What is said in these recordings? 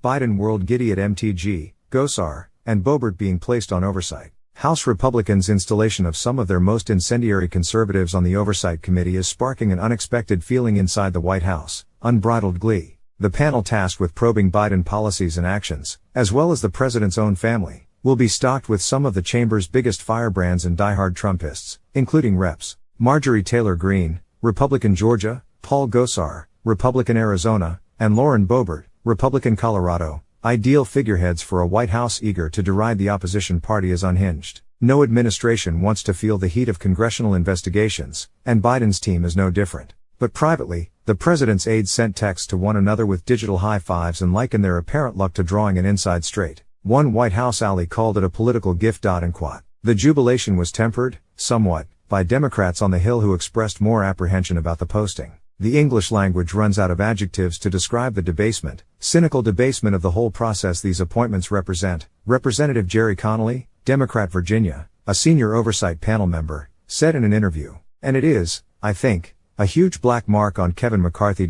Biden World Giddy at MTG, Gosar, and Boebert being placed on oversight. House Republicans' installation of some of their most incendiary conservatives on the Oversight Committee is sparking an unexpected feeling inside the White House, unbridled glee. The panel tasked with probing Biden policies and actions, as well as the president's own family, will be stocked with some of the chamber's biggest firebrands and diehard Trumpists, including Reps. Marjorie Taylor Greene, Republican Georgia, Paul Gosar, Republican Arizona, and Lauren Boebert, Republican Colorado, ideal figureheads for a White House eager to deride the opposition party as unhinged. No administration wants to feel the heat of congressional investigations, and Biden's team is no different. But privately, the president's aides sent texts to one another with digital high fives and likened their apparent luck to drawing an inside straight. One White House ally called it a political gift. The jubilation was tempered, somewhat, by Democrats on the Hill who expressed more apprehension about the posting. The English language runs out of adjectives to describe the debasement, cynical debasement of the whole process these appointments represent. Representative Jerry Connolly, Democrat Virginia, a senior oversight panel member, said in an interview. And it is, I think, a huge black mark on Kevin McCarthy.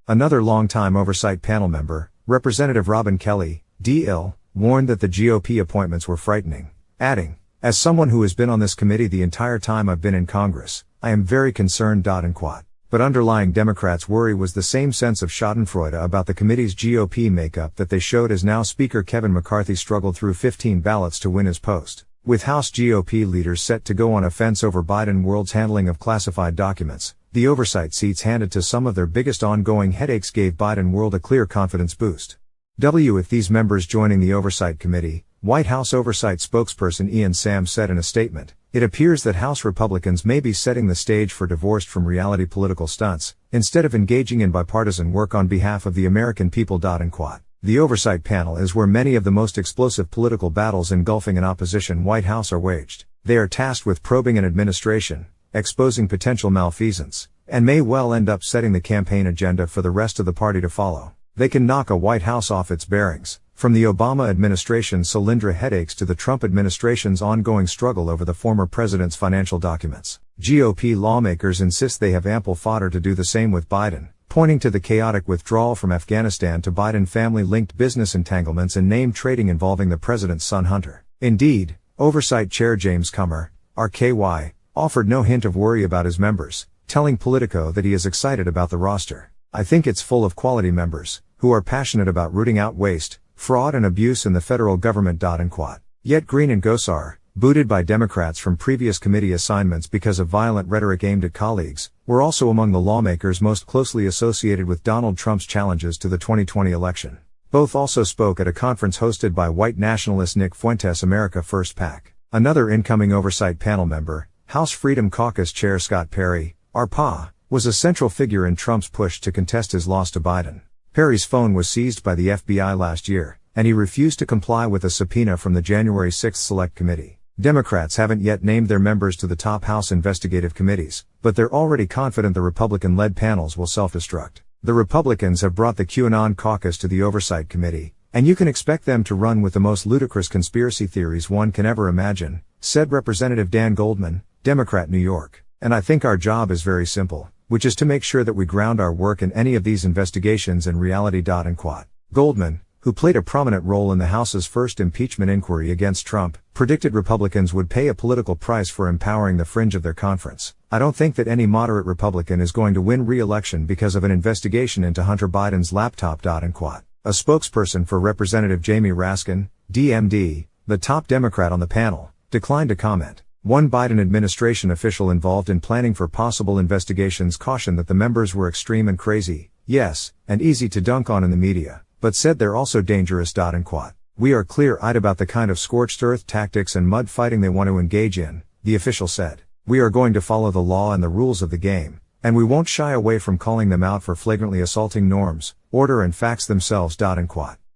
Another longtime oversight panel member, Representative Robin Kelly, D.L., warned that the GOP appointments were frightening, adding, "As someone who has been on this committee the entire time I've been in Congress, I am very concerned." But underlying Democrats' worry was the same sense of schadenfreude about the committee's GOP makeup that they showed as now Speaker Kevin McCarthy struggled through 15 ballots to win his post. With House GOP leaders set to go on offense over Biden world's handling of classified documents, the oversight seats handed to some of their biggest ongoing headaches gave Biden world a clear confidence boost. With these members joining the Oversight Committee, White House Oversight spokesperson Ian Sam said in a statement, "It appears that House Republicans may be setting the stage for divorced from reality political stunts, instead of engaging in bipartisan work on behalf of the American people." The Oversight Panel is where many of the most explosive political battles engulfing an opposition White House are waged. They are tasked with probing an administration, exposing potential malfeasance, and may well end up setting the campaign agenda for the rest of the party to follow. They can knock a White House off its bearings, from the Obama administration's Solyndra headaches to the Trump administration's ongoing struggle over the former president's financial documents. GOP lawmakers insist they have ample fodder to do the same with Biden, pointing to the chaotic withdrawal from Afghanistan to Biden family-linked business entanglements and name trading involving the president's son Hunter. Indeed, Oversight Chair James Comer, RKY, offered no hint of worry about his members, telling Politico that he is excited about the roster. "I think it's full of quality members, who are passionate about rooting out waste, fraud and abuse in the federal government." Yet Greene and Gosar, booted by Democrats from previous committee assignments because of violent rhetoric aimed at colleagues, were also among the lawmakers most closely associated with Donald Trump's challenges to the 2020 election. Both also spoke at a conference hosted by white nationalist Nick Fuentes' America First PAC. Another incoming oversight panel member, House Freedom Caucus Chair Scott Perry, RPA, was a central figure in Trump's push to contest his loss to Biden. Perry's phone was seized by the FBI last year, and he refused to comply with a subpoena from the January 6 Select Committee. Democrats haven't yet named their members to the top House investigative committees, but they're already confident the Republican-led panels will self-destruct. The Republicans have brought the QAnon caucus to the Oversight Committee, and you can expect them to run with the most ludicrous conspiracy theories one can ever imagine, said Representative Dan Goldman, Democrat New York. "And I think our job is very simple, which is to make sure that we ground our work in any of these investigations in reality." Goldman, who played a prominent role in the House's first impeachment inquiry against Trump, predicted Republicans would pay a political price for empowering the fringe of their conference. "I don't think that any moderate Republican is going to win re-election because of an investigation into Hunter Biden's laptop." A spokesperson for Representative Jamie Raskin, DMD, the top Democrat on the panel, declined to comment. One Biden administration official involved in planning for possible investigations cautioned that the members were extreme and crazy, yes, and easy to dunk on in the media, but said they're also dangerous. "We are clear-eyed about the kind of scorched earth tactics and mud fighting they want to engage in," the official said. "We are going to follow the law and the rules of the game, and we won't shy away from calling them out for flagrantly assaulting norms, order and facts themselves."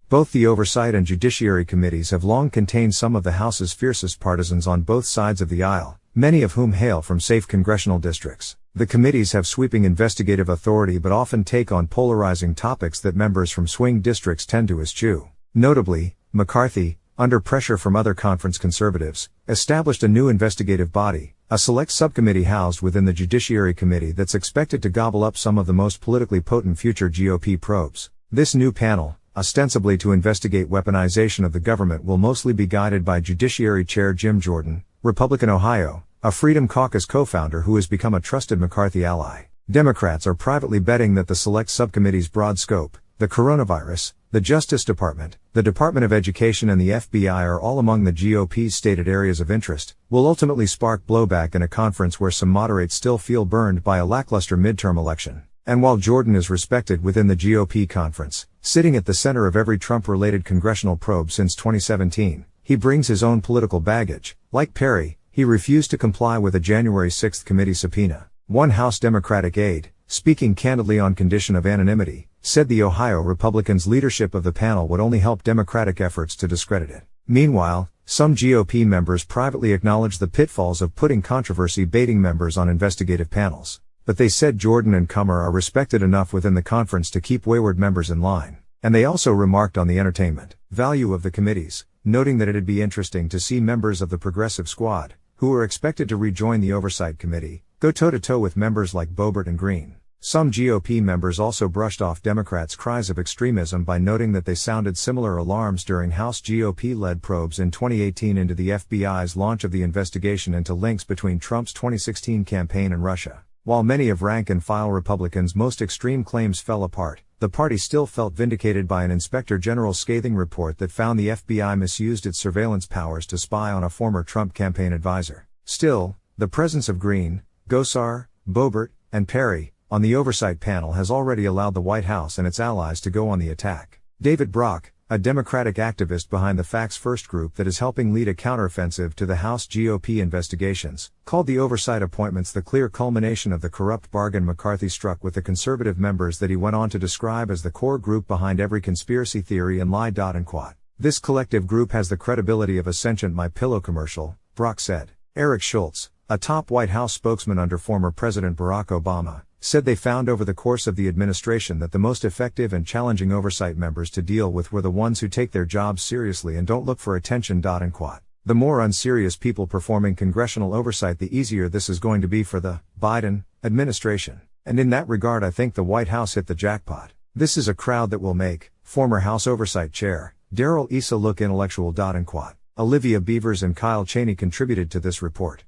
Both the Oversight and Judiciary Committees have long contained some of the House's fiercest partisans on both sides of the aisle, many of whom hail from safe congressional districts. The committees have sweeping investigative authority but often take on polarizing topics that members from swing districts tend to eschew. Notably, McCarthy, under pressure from other conference conservatives, established a new investigative body, a select subcommittee housed within the Judiciary Committee that's expected to gobble up some of the most politically potent future GOP probes. This new panel, ostensibly to investigate weaponization of the government, will mostly be guided by Judiciary Chair Jim Jordan, Republican Ohio, a Freedom Caucus co-founder who has become a trusted McCarthy ally. Democrats are privately betting that the Select Subcommittee's broad scope, the coronavirus, the Justice Department, the Department of Education and the FBI are all among the GOP's stated areas of interest, will ultimately spark blowback in a conference where some moderates still feel burned by a lackluster midterm election. And while Jordan is respected within the GOP conference, sitting at the center of every Trump-related congressional probe since 2017, he brings his own political baggage. Like Perry, he refused to comply with a January 6 committee subpoena. One House Democratic aide, speaking candidly on condition of anonymity, said the Ohio Republicans' leadership of the panel would only help Democratic efforts to discredit it. Meanwhile, some GOP members privately acknowledged the pitfalls of putting controversy-baiting members on investigative panels. But they said Jordan and Comer are respected enough within the conference to keep wayward members in line. And they also remarked on the entertainment value of the committees, noting that it'd be interesting to see members of the Progressive Squad, who are expected to rejoin the Oversight Committee, go toe-to-toe with members like Boebert and Green. Some GOP members also brushed off Democrats' cries of extremism by noting that they sounded similar alarms during House GOP-led probes in 2018 into the FBI's launch of the investigation into links between Trump's 2016 campaign and Russia. While many of rank-and-file Republicans' most extreme claims fell apart, the party still felt vindicated by an Inspector General's scathing report that found the FBI misused its surveillance powers to spy on a former Trump campaign advisor. Still, the presence of Green, Gosar, Boebert, and Perry on the oversight panel has already allowed the White House and its allies to go on the attack. David Brock, a Democratic activist behind the Facts First group that is helping lead a counteroffensive to the House GOP investigations, called the oversight appointments the clear culmination of the corrupt bargain McCarthy struck with the conservative members that he went on to describe as the core group behind every conspiracy theory and lie. Quote. This collective group has the credibility of a sentient MyPillow commercial, Brock said. Eric Schultz, a top White House spokesman under former President Barack Obama, said they found over the course of the administration that the most effective and challenging oversight members to deal with were the ones who take their jobs seriously and don't look for attention. Quote. The more unserious people performing congressional oversight, the easier this is going to be for the Biden administration. And in that regard, I think the White House hit the jackpot. This is a crowd that will make former House Oversight Chair Darrell Issa look intellectual. Quote. Olivia Beavers and Kyle Cheney contributed to this report.